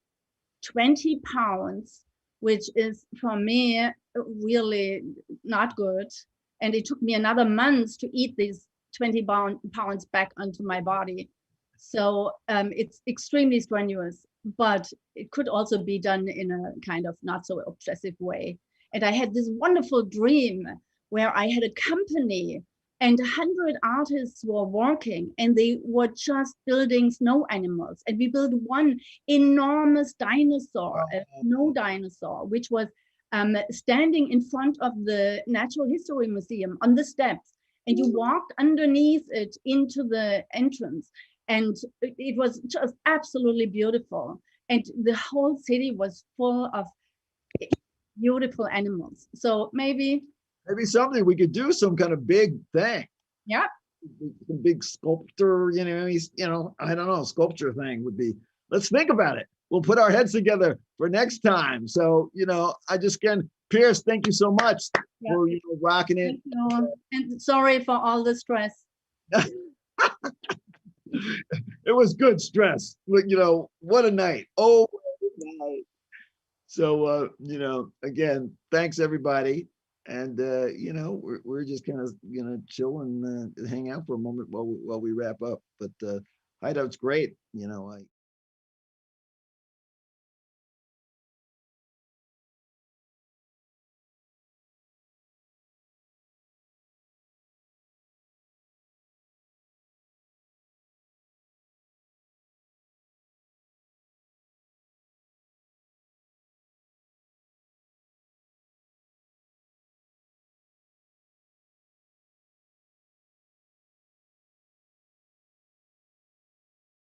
20 pounds, which is for me really not good. And it took me another month to eat these 20 pounds back onto my body. So it's extremely strenuous, but it could also be done in a kind of not so obsessive way. And I had this wonderful dream where I had a company and 100 artists were working, and they were just building snow animals. And we built one enormous dinosaur, a snow dinosaur, which was standing in front of the Natural History Museum on the steps. And you walked underneath it into the entrance. And it was just absolutely beautiful. And the whole city was full of beautiful animals. So maybe something we could do, some kind of big thing. Yeah. A big sculptor, I don't know, sculpture thing would be, let's think about it. We'll put our heads together for next time. So, I just Pierce, thank you so much for rocking it. And sorry for all the stress. It was good stress. What a night. Oh, night. So, again, thanks everybody. And, we're just kind of, chill and hang out for a moment while we wrap up. But Hideout's great.